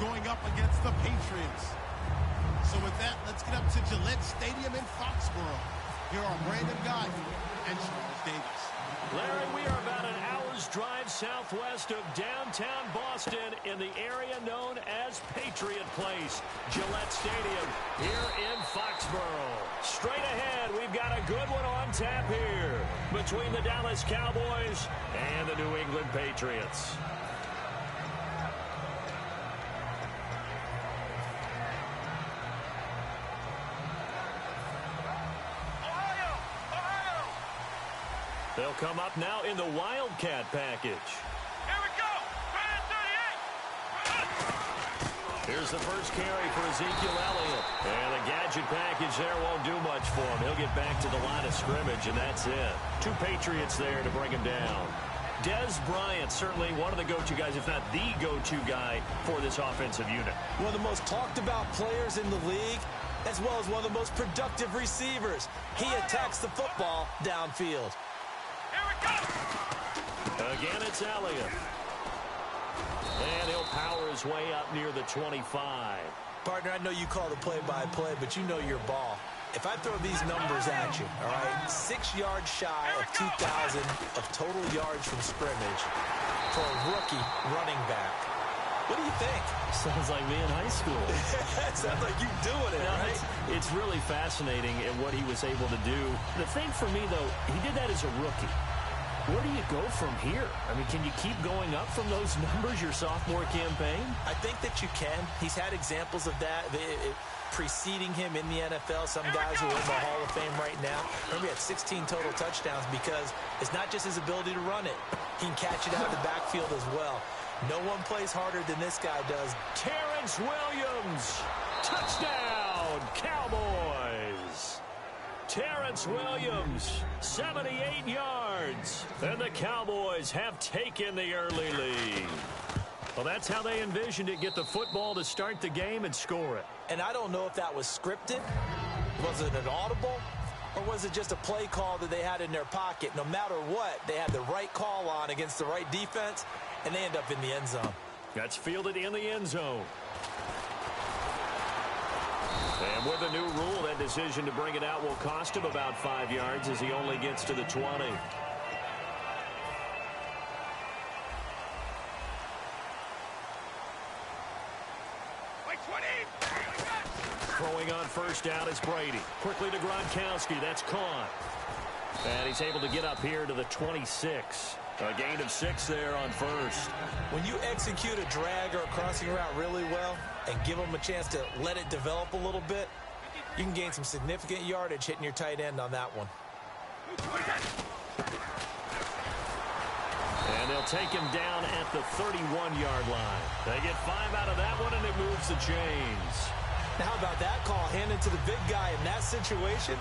going up against the Patriots. So with that, let's get up to Gillette Stadium in Foxborough. Here are Brandon Guy and Charles Davis. Larry, we are about an hour's drive southwest of downtown Boston in the area known as Patriot Place, Gillette Stadium, here in Foxborough. Straight ahead, we've got a good one on tap here between the Dallas Cowboys and the New England Patriots. They'll come up now in the Wildcat package. Here we go. Brand 38. Here's the first carry for Ezekiel Elliott. And the gadget package there won't do much for him. He'll get back to the line of scrimmage, and that's it. 2 Patriots there to bring him down. Dez Bryant, certainly one of the go-to guys, if not the go-to guy for this offensive unit. One of the most talked-about players in the league, as well as one of the most productive receivers. He attacks the football downfield. Again, it's Elliott. And he'll power his way up near the 25. Partner, I know you call the play-by-play, but you know your ball. If I throw these numbers at you, all right, 6 yards shy of 2,000 of total yards from scrimmage for a rookie running back. What do you think? Sounds like me in high school. Sounds like you doing it, right? It's really fascinating in what he was able to do. The thing for me, though, he did that as a rookie. Where do you go from here? I mean, can you keep going up from those numbers your sophomore campaign? I think that you can. He's had examples of that preceding him in the NFL. Some guys who are in the Hall of Fame right now. Remember, he had 16 total touchdowns because it's not just his ability to run it. He can catch it out of the backfield as well. No one plays harder than this guy does. Terrence Williams. Touchdown, Cowboys. Terrence Williams, 78 yards. And the Cowboys have taken the early lead. Well, that's how they envisioned it. Get the football to start the game and score it. And I don't know if that was scripted. Was it an audible? Or was it just a play call that they had in their pocket? No matter what, they had the right call on against the right defense, and they end up in the end zone. That's fielded in the end zone. And with the new rule, that decision to bring it out will cost him about 5 yards as he only gets to the 20. Throwing on first down is Brady. Quickly to Gronkowski. That's caught. And he's able to get up here to the 26. A gain of 6 there on first. When you execute a drag or a crossing route really well and give them a chance to let it develop a little bit, you can gain some significant yardage hitting your tight end on that one. And they'll take him down at the 31-yard line. They get 5 out of that one, and it moves the chains. Now, how about that call handed to the big guy in that situation?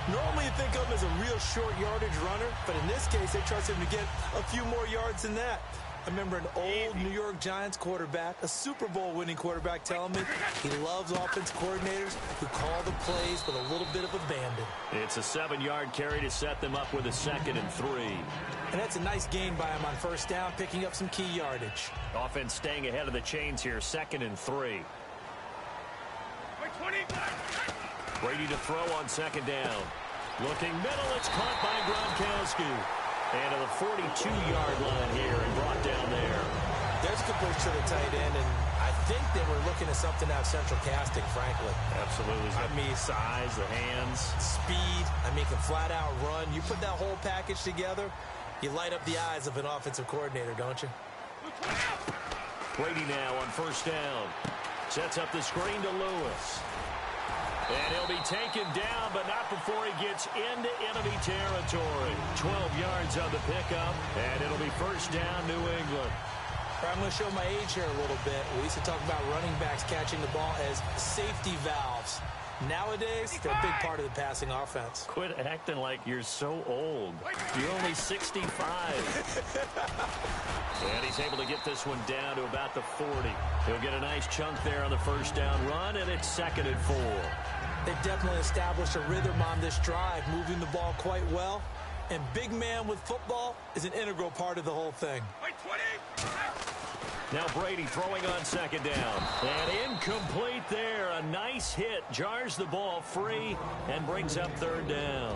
Normally you think of him as a real short yardage runner, but in this case they trust him to get a few more yards than that. I remember an old New York Giants quarterback, a Super Bowl winning quarterback, telling me he loves offense coordinators who call the plays with a little bit of abandon. It's a 7-yard carry to set them up with a 2nd and 3. And that's a nice gain by him on first down, picking up some key yardage. Offense staying ahead of the chains here, 2nd and 3. Brady to throw on 2nd down. Looking middle, it's caught by Gronkowski. And to the 42-yard line here and brought down there. There's a good push to the tight end, and I think they were looking at something out of central casting, frankly. Absolutely. I mean, size, the hands. Speed. I mean, can flat out run. You put that whole package together, you light up the eyes of an offensive coordinator, don't you? Brady now on first down. Sets up the screen to Lewis. And he'll be taken down, but not before he gets into enemy territory. 12 yards on the pickup, and it'll be first down, New England. I'm going to show my age here a little bit. We used to talk about running backs catching the ball as safety valves. Nowadays, they're a big part of the passing offense. Quit acting like you're so old. You're only 65. And he's able to get this one down to about the 40. He'll get a nice chunk there on the first down run, and it's 2nd and 4. They've definitely established a rhythm on this drive, moving the ball quite well. And big man with football is an integral part of the whole thing. Now Brady throwing on second down. And incomplete there. A nice hit. Jars the ball free and brings up third down.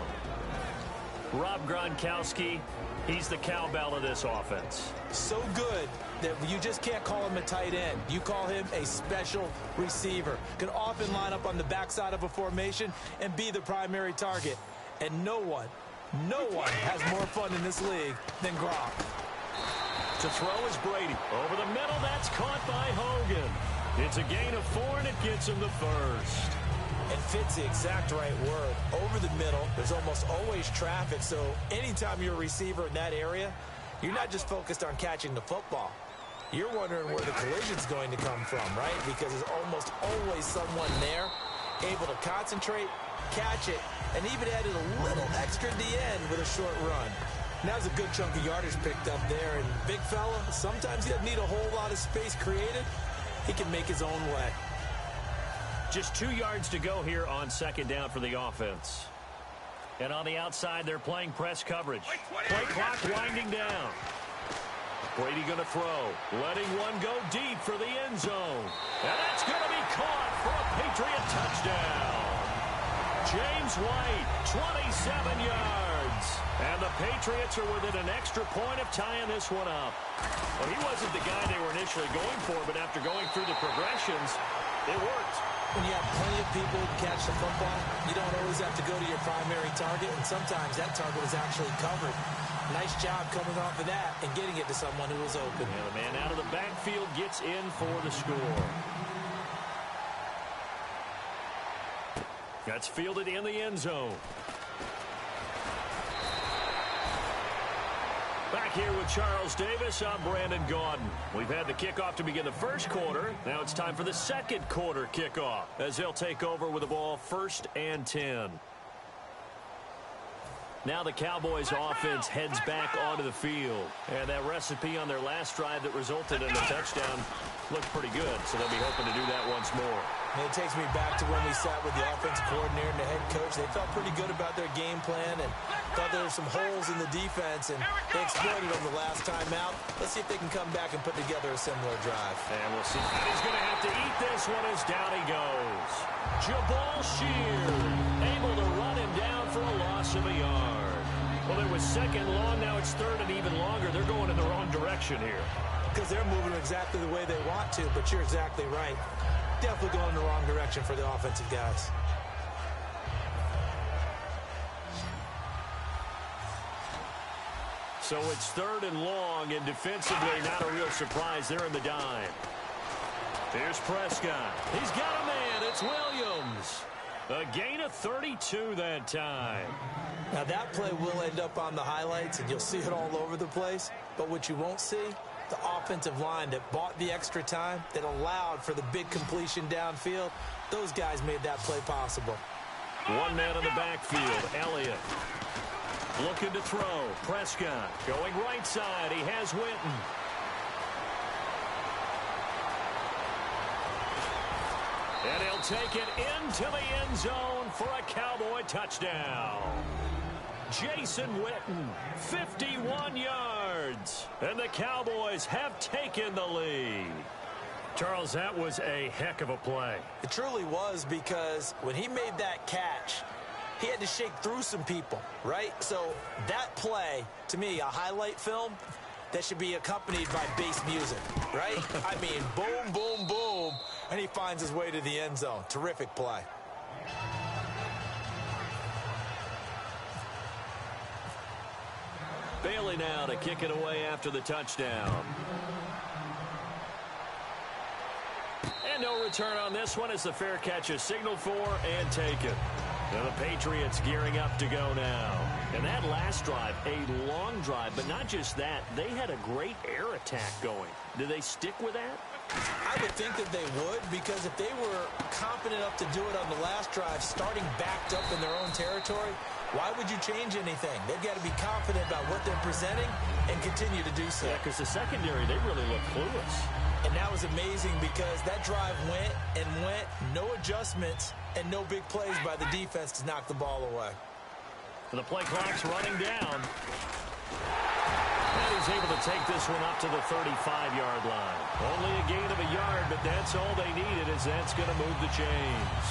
Rob Gronkowski, he's the cowbell of this offense. So good that you just can't call him a tight end. You call him a special receiver. Can often line up on the backside of a formation and be the primary target. And no one has more fun in this league than Gronk. To throw is Brady. Over the middle, that's caught by Hogan. It's a gain of 4, and it gets him the first. It fits the exact right word. Over the middle, there's almost always traffic, so anytime you're a receiver in that area, you're not just focused on catching the football. You're wondering where the collision's going to come from, right? Because there's almost always someone there able to concentrate, catch it, and even added a little extra at the end with a short run. Now there's a good chunk of yardage picked up there, and big fella, sometimes he doesn't need a whole lot of space created. He can make his own way. Just 2 yards to go here on second down for the offense. And on the outside, they're playing press coverage. Play clock winding down. Brady going to throw. Letting one go deep for the end zone. And that's going to be caught for a Patriot touchdown. James White, 27 yards. And the Patriots are within an extra point of tying this one up. Well, he wasn't the guy they were initially going for, but after going through the progressions, it worked. When you have plenty of people who catch the football, you don't always have to go to your primary target, and sometimes that target is actually covered. Nice job coming off of that and getting it to someone who was open. And the man out of the backfield gets in for the score. That's fielded in the end zone. Back here with Charles Davis, I'm Brandon Gaudin. We've had the kickoff to begin the first quarter. Now it's time for the second quarter kickoff as they'll take over with the ball 1st and 10. Now the Cowboys offense heads back onto the field. And that recipe on their last drive that resulted in a touchdown looked pretty good, so they'll be hoping to do that once more. And it takes me back to when we sat with the offensive coordinator and the head coach. They felt pretty good about their game plan and thought there were some holes in the defense, and they exploited them the last time out. Let's see if they can come back and put together a similar drive. And we'll see. He's going to have to eat this one as down he goes. Jabal Sheard able to run him down for a loss of a yard. Well, it was second long. Now it's third and even longer. They're going in the wrong direction here. Because they're moving exactly the way they want to, but you're exactly right. Definitely going in the wrong direction for the offensive guys. So it's third and long, and defensively not a real surprise. They're in the dime. Here's Prescott. He's got a man. It's Williams. A gain of 32 that time. Now that play will end up on the highlights, and you'll see it all over the place. But what you won't see, the offensive line that bought the extra time, that allowed for the big completion downfield, those guys made that play possible. One man in the backfield, Elliott. Looking to throw. Prescott going right side. He has Witten. And he'll take it into the end zone for a Cowboy touchdown. Jason Witten, 51 yards. And the Cowboys have taken the lead. Charles, that was a heck of a play. It truly was, because when he made that catch, he had to shake through some people, right? So that play, to me, a highlight film that should be accompanied by bass music, right? I mean, boom, boom, boom, and he finds his way to the end zone. Terrific play. Bailey now to kick it away after the touchdown. And no return on this one as the fair catch is signaled for and taken. Now the Patriots gearing up to go now. And that last drive, a long drive, but not just that. They had a great air attack going. Do they stick with that? I would think that they would, because if they were confident enough to do it on the last drive, starting backed up in their own territory, why would you change anything? They've got to be confident about what they're presenting and continue to do so. Yeah, because the secondary, they really look clueless. And that was amazing, because that drive went and went, no adjustments, and no big plays by the defense to knock the ball away. And the play clock's running down. And he's able to take this one up to the 35-yard line. Only a gain of a yard, but that's all they needed, as that's going to move the chains.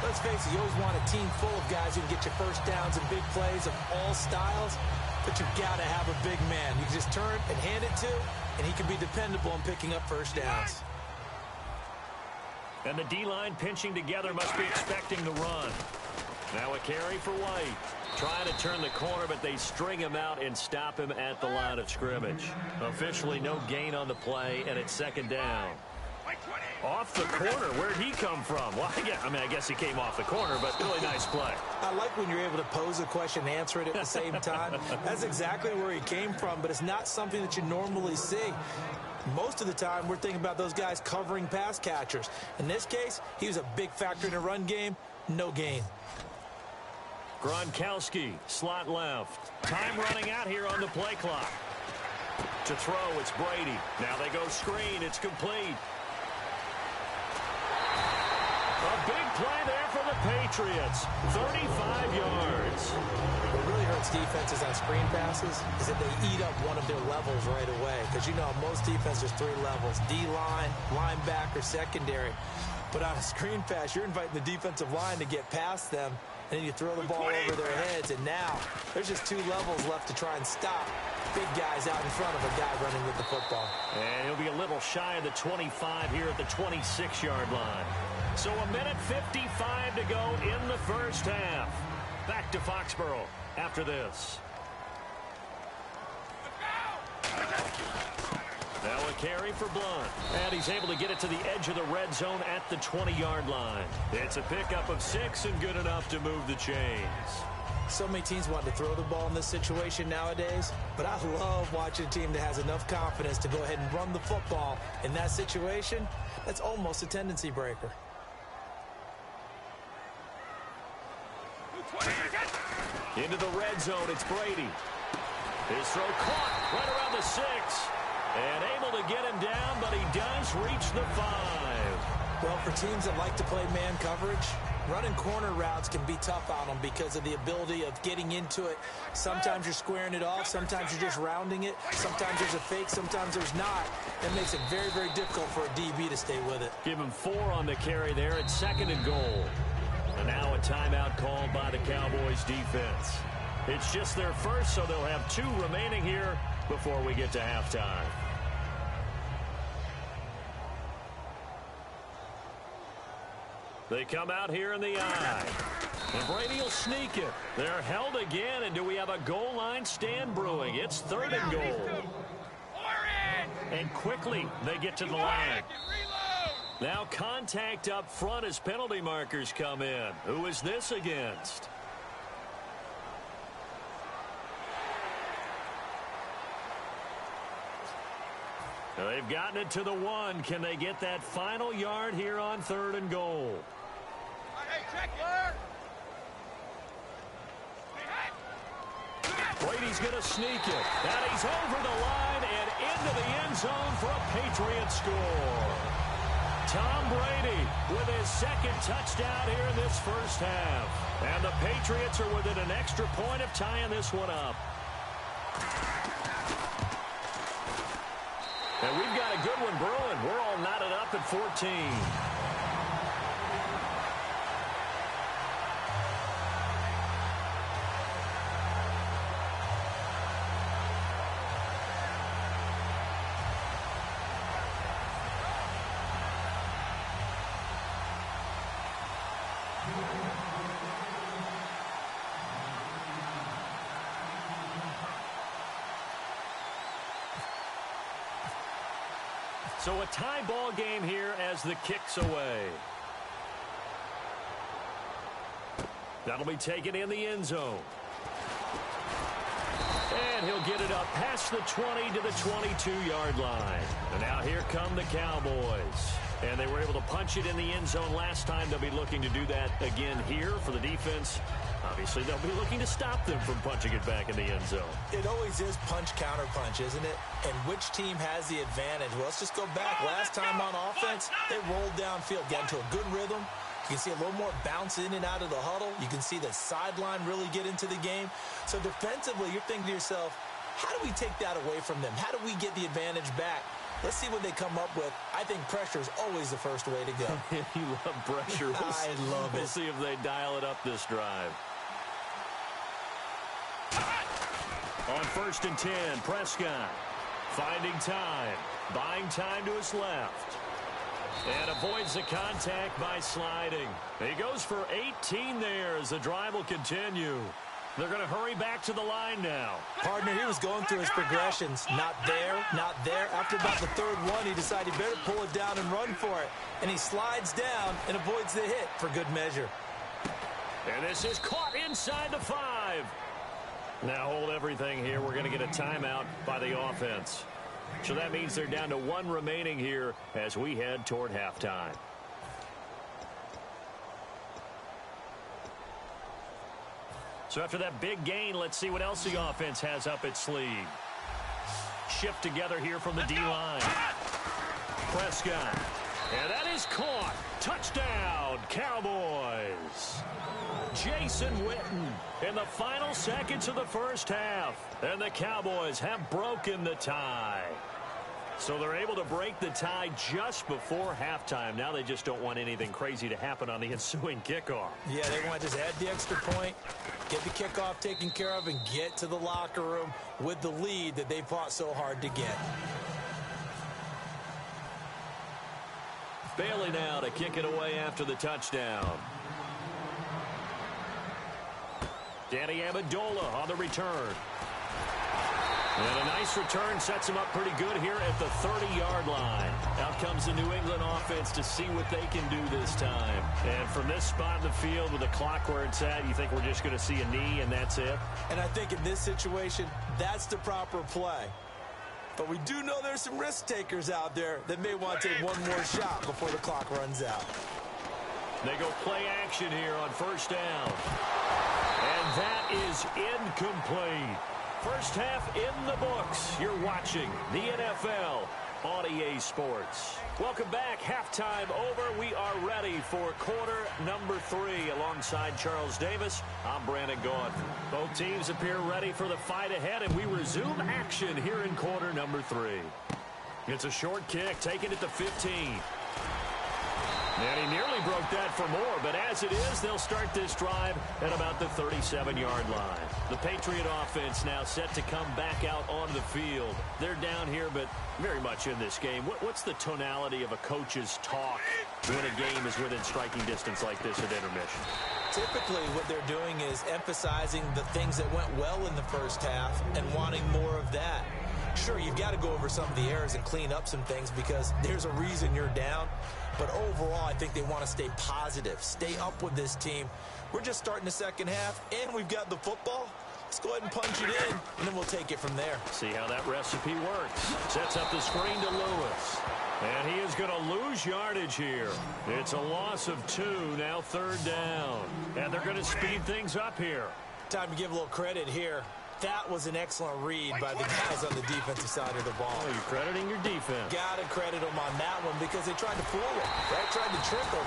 Let's face it, you always want a team full of guys who can get you first downs and big plays of all styles, but you've got to have a big man. You can just turn and hand it to, and he can be dependable in picking up first downs. And the D-line pinching together must be expecting the run. Now a carry for White. Trying to turn the corner, but they string him out and stop him at the line of scrimmage. Officially no gain on the play, and it's second down. Off the corner, where'd he come from? Well, I guess he came off the corner, but really nice play. I like when you're able to pose a question and answer it at the same time. That's exactly where he came from, but it's not something that you normally see. Most of the time, we're thinking about those guys covering pass catchers. In this case, he was a big factor in the run game. No gain. Gronkowski, slot left. Time running out here on the play clock. To throw, it's Brady. Now they go screen. It's complete. A big play there for the Patriots. 35 yards. What really hurts defenses on screen passes is that they eat up one of their levels right away. Because you know, most defenses, there's 3 levels. D-line, linebacker, secondary. But on a screen pass, you're inviting the defensive line to get past them, and then you throw the ball over their heads. And now there's just 2 levels left to try and stop big guys out in front of a guy running with the football. And he'll be a little shy of the 25 here at the 26-yard line. So a minute 55 to go in the first half. Back to Foxborough after this. Now a carry for Blunt. And he's able to get it to the edge of the red zone at the 20-yard line. It's a pickup of 6 and good enough to move the chains. So many teams want to throw the ball in this situation nowadays, but I love watching a team that has enough confidence to go ahead and run the football. In that situation, that's almost a tendency breaker. Into the red zone, it's Brady. His throw caught right around the 6. And able to get him down, but he does reach the 5. Well, for teams that like to play man coverage, running corner routes can be tough on them because of the ability of getting into it. Sometimes you're squaring it off. Sometimes you're just rounding it. Sometimes there's a fake. Sometimes there's not. That makes it very, very difficult for a DB to stay with it. Give him 4 on the carry there. It's 2nd and goal. And now a timeout called by the Cowboys defense. It's just their first, so they'll have 2 remaining here before we get to halftime. They come out here in the eye. And Brady will sneak it. They're held again, and do we have a goal line stand brewing? It's 3rd and goal. And quickly they get to the line. Now contact up front as penalty markers come in. Who is this against? They've gotten it to the 1. Can they get that final yard here on 3rd and goal? Brady's going to sneak it. And he's over the line and into the end zone for a Patriot score. Tom Brady with his 2nd touchdown here in this first half. And the Patriots are within an extra point of tying this one up. And we've got a good one brewing. We're all knotted up at 14. So a tie ball game here as the kick's away. That'll be taken in the end zone. And he'll get it up past the 20 to the 22-yard line. And now here come the Cowboys. And they were able to punch it in the end zone last time. They'll be looking to do that again here for the defense. Obviously, they'll be looking to stop them from punching it back in the end zone. It always is punch, counter punch, isn't it? And which team has the advantage? Well, let's just go back. Last time on offense, they rolled downfield, got into a good rhythm. You can see a little more bounce in and out of the huddle. You can see the sideline really get into the game. So defensively, you're thinking to yourself, How do we take that away from them? How do we get the advantage back? Let's see what they come up with. I think pressure is always the first way to go. You love pressure. I love it. We'll see if they dial it up this drive. On 1st and 10, Prescott finding time, buying time to his left, and avoids the contact by sliding. He goes for 18 there as the drive will continue. They're going to hurry back to the line now. Partner, he was going through his progressions. Not there, not there. After about the third one, he decided he better pull it down and run for it. And he slides down and avoids the hit for good measure. And this is caught inside the 5. Now hold everything here. We're going to get a timeout by the offense. So that means they're down to 1 remaining here as we head toward halftime. So after that big gain, let's see what else the offense has up its sleeve. Shift together here from the D-line. Prescott. And that is caught. Touchdown, Cowboys. Jason Witten in the final seconds of the first half. And the Cowboys have broken the tie. So they're able to break the tie just before halftime. Now they just don't want anything crazy to happen on the ensuing kickoff. Yeah, they want to just add the extra point, get the kickoff taken care of, and get to the locker room with the lead that they fought so hard to get. Bailey now to kick it away after the touchdown. Danny Amendola on the return. And a nice return sets him up pretty good here at the 30-yard line. Out comes the New England offense to see what they can do this time. And from this spot in the field with the clock where it's at, you think we're just going to see a knee and that's it? And I think in this situation, that's the proper play. But we do know there's some risk takers out there that may want to take one more shot before the clock runs out. They go play action here on 1st down. And that is incomplete. First half in the books. You're watching the NFL on EA Sports. Welcome back. Halftime over. We are ready for quarter number 3. Alongside Charles Davis, I'm Brandon Gaudin. Both teams appear ready for the fight ahead, and we resume action here in quarter number 3. It's a short kick, taken at the 15. And he nearly broke that for more, but as it is, they'll start this drive at about the 37-yard line. The Patriot offense now set to come back out onto the field. They're down here, but very much in this game. What's the tonality of a coach's talk when a game is within striking distance like this at intermission? Typically, what they're doing is emphasizing the things that went well in the first half and wanting more of that. Sure, you've got to go over some of the errors and clean up some things because there's a reason you're down. But overall, I think they want to stay positive, stay up with this team. We're just starting the second half, and we've got the football. Let's go ahead and punch it in, and then we'll take it from there. See how that recipe works. Sets up the screen to Lewis. And he is going to lose yardage here. It's a loss of 2, now 3rd down. And they're going to speed things up here. Time to give a little credit here. That was an excellent read by the guys on the defensive side of the ball. Oh, you're crediting your defense. Got to credit them on that one because they tried to fool him, right? Tried to trick him,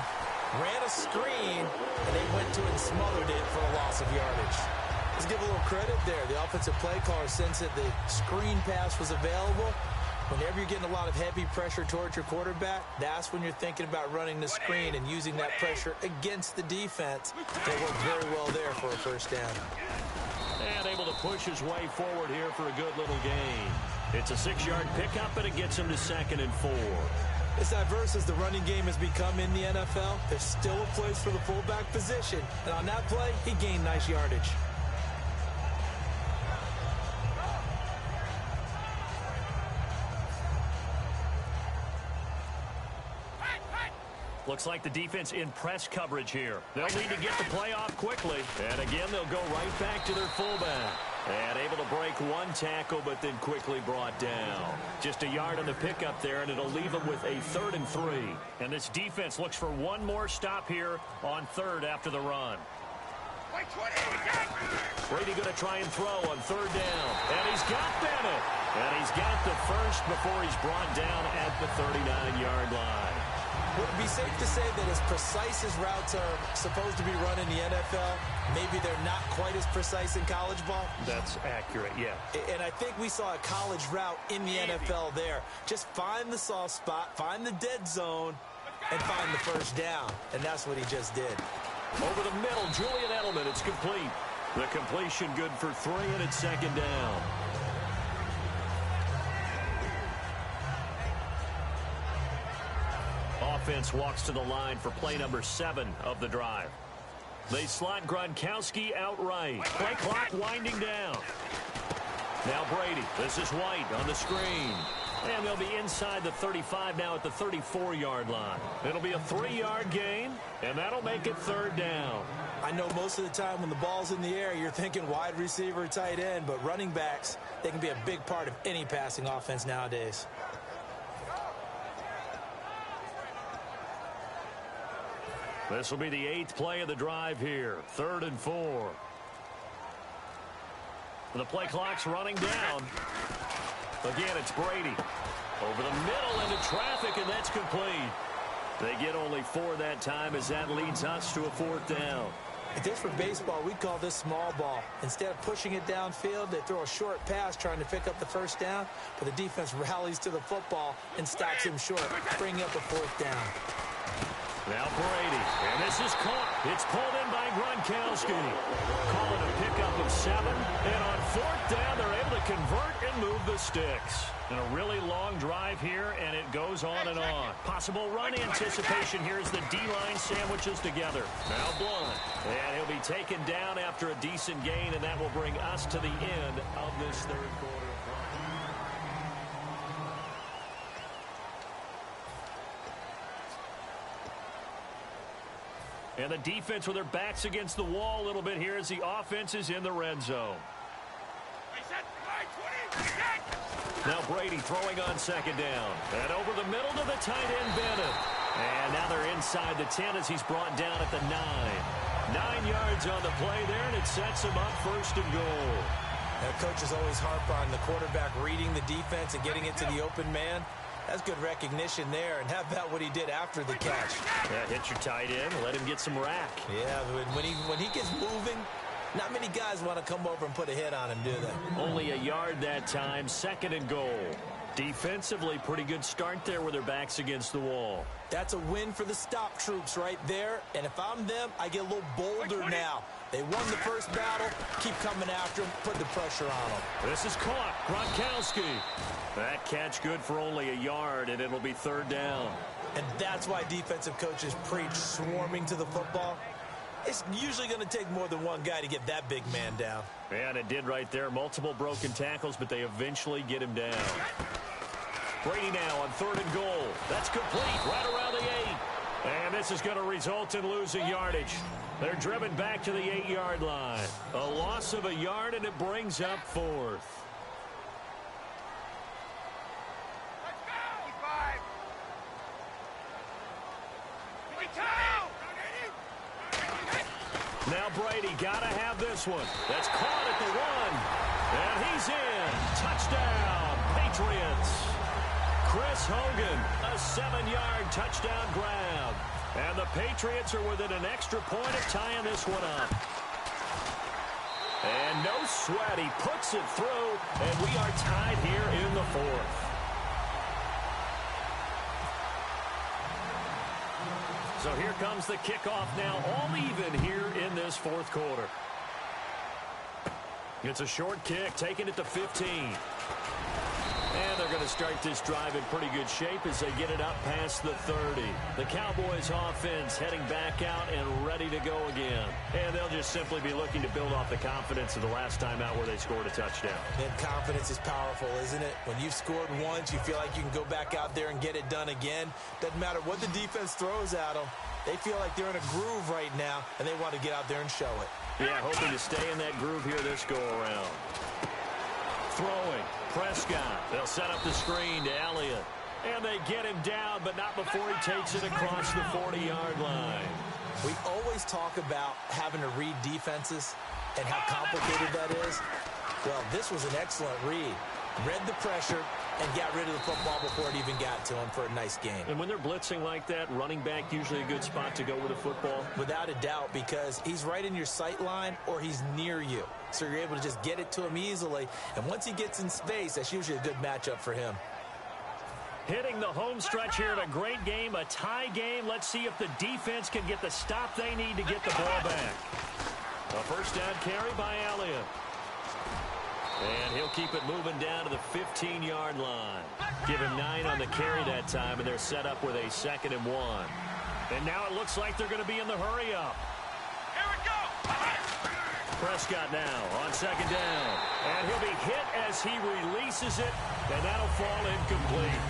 ran a screen, and they went to it and smothered it for a loss of yardage. Let's give a little credit there. The offensive play caller sensed that the screen pass was available. Whenever you're getting a lot of heavy pressure towards your quarterback, that's when you're thinking about running the screen and using that pressure against the defense. They worked very well there for a 1st down. And able to push his way forward here for a good little gain. It's a 6-yard pickup, and it gets him to 2nd and 4. As diverse as the running game has become in the NFL, there's still a place for the fullback position. And on that play, he gained nice yardage. Looks like the defense in press coverage here. They'll need to get the play off quickly. And again, they'll go right back to their fullback. And able to break one tackle, but then quickly brought down. Just a yard on the pickup there, and it'll leave them with a 3rd and 3. And this defense looks for one more stop here on 3rd after the run. Brady going to try and throw on 3rd down. And he's got Bennett. And he's got the first before he's brought down at the 39-yard line. Would it be safe to say that as precise as routes are supposed to be run in the NFL, maybe they're not quite as precise in college ball? That's accurate, yeah. And I think we saw a college route in the NFL there. Just find the soft spot, find the dead zone, and find the first down. And that's what he just did. Over the middle, Julian Edelman, it's complete. The completion good for 3, and it's second down. Offense walks to the line for play number 7 of the drive. They slot Gronkowski outright. Play clock winding down. Now Brady. This is White on the screen. And they'll be inside the 35 now at the 34-yard line. It'll be a 3-yard gain, and that'll make it third down. I know most of the time when the ball's in the air, you're thinking wide receiver, tight end, but running backs, they can be a big part of any passing offense nowadays. This will be the 8th play of the drive here. 3rd and 4. The play clock's running down. Again, it's Brady. Over the middle into traffic, and that's complete. They get only 4 that time as that leads us to a 4th down. If this were baseball, we'd call this small ball. Instead of pushing it downfield, they throw a short pass trying to pick up the first down, but the defense rallies to the football and stops him short, bringing up a 4th down. Now Brady, and this is caught. It's pulled in by Gronkowski. Call it a pickup of 7, and on 4th down, they're able to convert and move the sticks. And a really long drive here, and it goes on and on. Possible run anticipation here as the D-line sandwiches together. Now Blunt, and he'll be taken down after a decent gain, and that will bring us to the end of this 3rd quarter. And the defense with their backs against the wall a little bit here as the offense is in the red zone. Now Brady throwing on 2nd down. And over the middle to the tight end, Bennett. And now they're inside the 10 as he's brought down at the 9. 9 yards on the play there, and it sets him up 1st and goal. Now, coaches always harp on the quarterback reading the defense and getting it to the open man. That's good recognition there, and how about what he did after the catch? Yeah, hit your tight end, let him get some rack. Yeah, when he gets moving, not many guys want to come over and put a hit on him, do they? Only a yard that time, 2nd and goal. Defensively, pretty good start there with their backs against the wall. That's a win for the stop troops right there, and if I'm them, I get a little bolder now. They won the first battle, keep coming after him, put the pressure on him. This is caught, Gronkowski. That catch good for only a yard, and it'll be 3rd down. And that's why defensive coaches preach swarming to the football. It's usually going to take more than one guy to get that big man down. And it did right there. Multiple broken tackles, but they eventually get him down. Brady now on 3rd and goal. That's complete right around the 8. And this is going to result in losing yardage. They're driven back to the 8-yard line. A loss of a yard, and it brings up 4th. Now Brady got to have this one. That's caught at the 1. And he's in. Touchdown, Patriots. Chris Hogan, a 7-yard touchdown grab. And the Patriots are within an extra point of tying this one up. And no sweat. He puts it through, and we are tied here in the 4th. So here comes the kickoff now, all even here in this 4th quarter. It's a short kick, taking it to 15. And they're going to start this drive in pretty good shape as they get it up past the 30. The Cowboys offense heading back out and ready to go again. And they'll just simply be looking to build off the confidence of the last time out where they scored a touchdown. And confidence is powerful, isn't it? When you've scored once, you feel like you can go back out there and get it done again. Doesn't matter what the defense throws at them. They feel like they're in a groove right now, and they want to get out there and show it. Yeah, hoping to stay in that groove here this go-around. Throwing. Prescott. They'll set up the screen to Elliott. And they get him down, but not before he takes it across the 40-yard line. We always talk about having to read defenses and how complicated that is. Well, this was an excellent read. Read the pressure, and got rid of the football before it even got to him for a nice gain. And when they're blitzing like that, running back usually a good spot to go with the football? Without a doubt, because he's right in your sight line or he's near you. So you're able to just get it to him easily. And once he gets in space, that's usually a good matchup for him. Hitting the home stretch here in a great game, a tie game. Let's see if the defense can get the stop they need to get the ball back. A first down carry by Elliott. And he'll keep it moving down to the 15-yard line. Give him 9 on the carry that time, and they're set up with a 2nd and 1. And now it looks like they're going to be in the hurry-up. Here we go. Prescott now on 2nd down. And he'll be hit as he releases it, and that'll fall incomplete.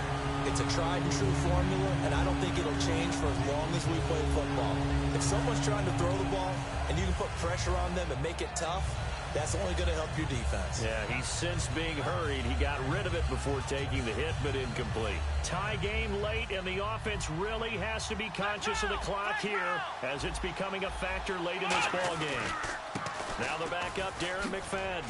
It's a tried-and-true formula, and I don't think it'll change for as long as we play football. If someone's trying to throw the ball and you can put pressure on them and make it tough, that's only going to help your defense. Yeah, he's since being hurried. He got rid of it before taking the hit, but incomplete. Tie game late, and the offense really has to be conscious of the clock here as it's becoming a factor late in this ball game. Now they're back up, Darren McFadden.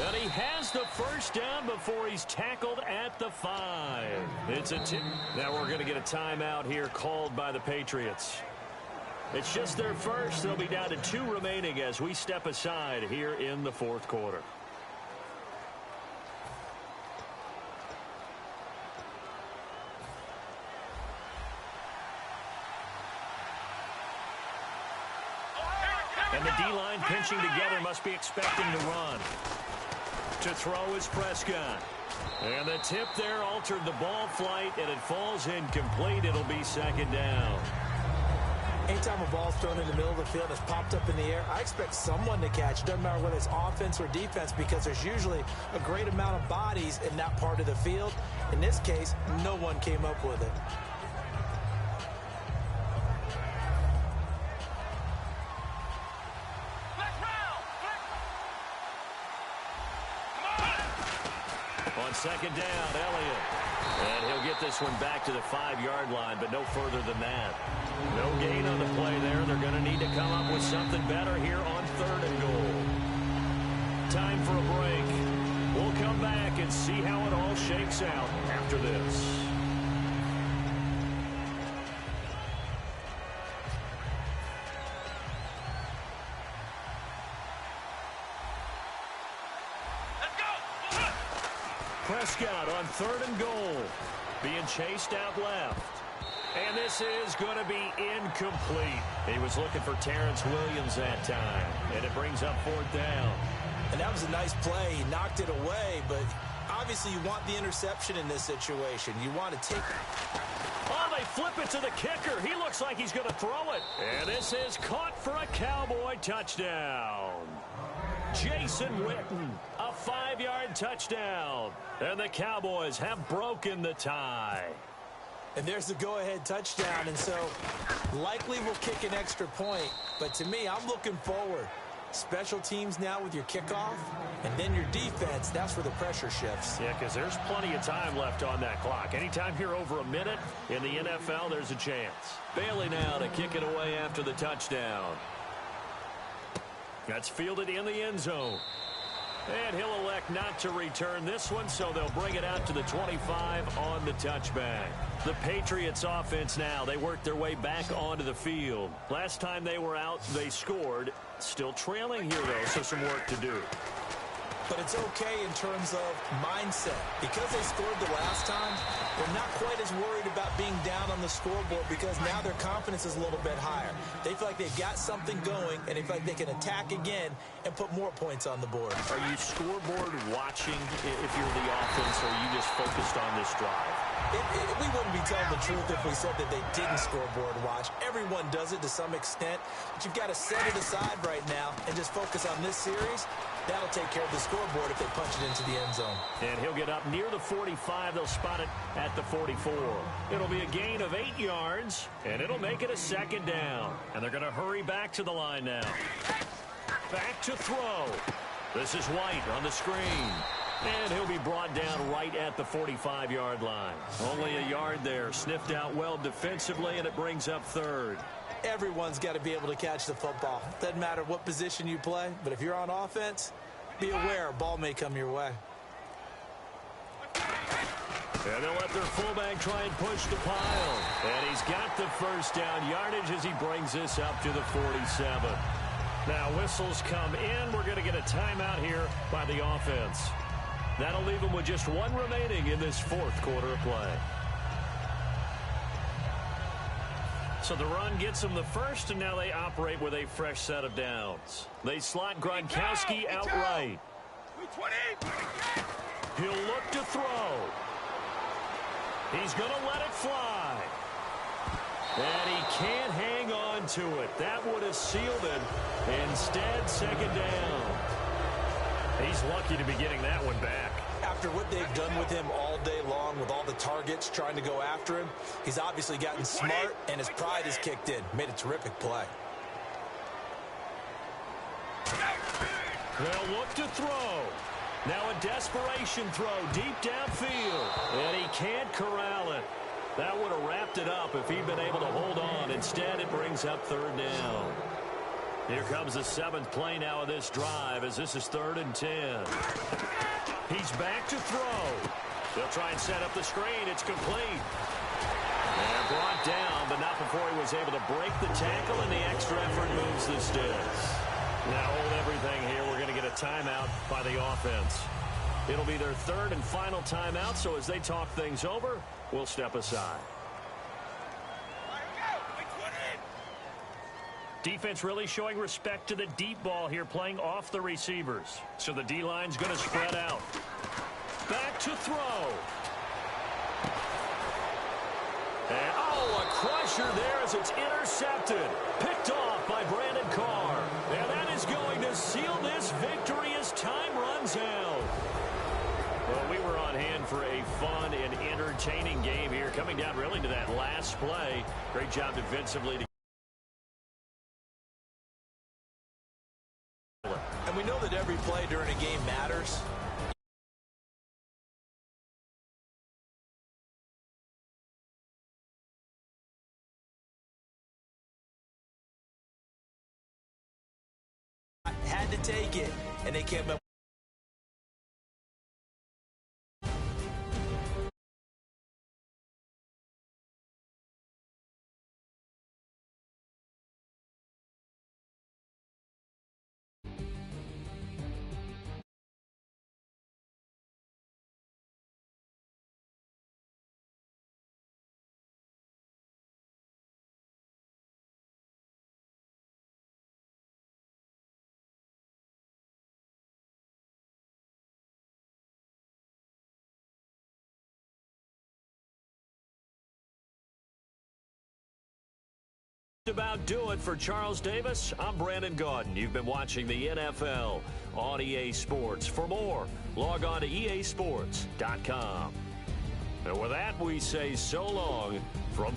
And he has the first down before he's tackled at the 5. It's a tip. Now we're going to get a timeout here called by the Patriots. It's just their first. They'll be down to 2 remaining as we step aside here in the 4th quarter. And the D-line pinching together, must be expecting to run. To throw is Prescott. And the tip there altered the ball flight, and it falls incomplete. It'll be 2nd down. Anytime a ball's thrown in the middle of the field, it's popped up in the air, I expect someone to catch. It doesn't matter whether it's offense or defense, because there's usually a great amount of bodies in that part of the field. In this case, no one came up with it. On 2nd down, Elliott. And he'll get this one back to the 5-yard line, but no further than that. No gain on the play there. They're going to need to come up with something better here on 3rd and goal. Time for a break. We'll come back and see how it all shakes out after this. Prescott on 3rd and goal, being chased out left. And this is going to be incomplete. He was looking for Terrence Williams that time, and it brings up 4th down. And that was a nice play. He knocked it away, but obviously you want the interception in this situation. You want to take it. Oh, they flip it to the kicker. He looks like he's going to throw it. And this is caught for a Cowboy touchdown. Jason Witten, a 5-yard touchdown. And the Cowboys have broken the tie. And there's the go-ahead touchdown, and so likely we'll kick an extra point. But to me, I'm looking forward. Special teams now with your kickoff, and then your defense, that's where the pressure shifts. Yeah, because there's plenty of time left on that clock. Anytime you're over a minute in the NFL, there's a chance. Bailey now to kick it away after the touchdown. That's fielded in the end zone. And he'll elect not to return this one, so they'll bring it out to the 25 on the touchback. The Patriots offense now, they work their way back onto the field. Last time they were out, they scored. Still trailing here, though, so some work to do. But it's okay in terms of mindset. Because they scored the last time, they're not quite as worried about being down on the scoreboard because now their confidence is a little bit higher. They feel like they've got something going, and they feel like they can attack again and put more points on the board. Are you scoreboard watching if you're the offense, or are you just focused on this drive? We wouldn't be telling the truth if we said that they didn't scoreboard watch. Everyone does it to some extent, but you've got to set it aside right now and just focus on this series. That'll take care of the scoreboard if they punch it into the end zone. And he'll get up near the 45. They'll spot it at the 44. It'll be a gain of 8 yards, and it'll make it a 2nd down. And they're going to hurry back to the line now. Back to throw. This is White on the screen. And he'll be brought down right at the 45-yard line. Only a yard there. Sniffed out well defensively, and it brings up 3rd. Everyone's got to be able to catch the football. Doesn't matter what position you play, but if you're on offense, be aware a ball may come your way. And they'll let their fullback try and push the pile. And he's got the first down yardage as he brings this up to the 47. Now whistles come in. We're going to get a timeout here by the offense. That'll leave them with just one remaining in this fourth quarter of play. So the run gets them the first, and now they operate with a fresh set of downs. They slot Gronkowski outright. He'll look to throw. He's going to let it fly. And he can't hang on to it. That would have sealed it. Instead, second down. He's lucky to be getting that one back. After what they've done with him all day long with all the targets trying to go after him, he's obviously gotten smart, and his pride has kicked in. Made a terrific play. They'll look to throw. Now a desperation throw deep downfield. And he can't corral it. That would have wrapped it up if he'd been able to hold on. Instead, it brings up third down. Here comes the seventh play now of this drive as this is 3rd and 10. He's back to throw. They'll try and set up the screen. It's complete. And brought down, but not before he was able to break the tackle, and the extra effort moves the sticks. Now hold everything here. We're going to get a timeout by the offense. It'll be their third and final timeout, so as they talk things over, we'll step aside. Defense really showing respect to the deep ball here, playing off the receivers. So the D-line's going to spread out. Back to throw. And, a crusher there as it's intercepted. Picked off by Brandon Carr. And that is going to seal this victory as time runs out. Well, we were on hand for a fun and entertaining game here, coming down really to that last play. Great job defensively. And we know that every play during a game matters. Had to take it, and they came up. About do it for Charles Davis. I'm Brandon Gaudin. You've been watching the NFL on EA Sports. For more, log on to easports.com. And with that, we say so long from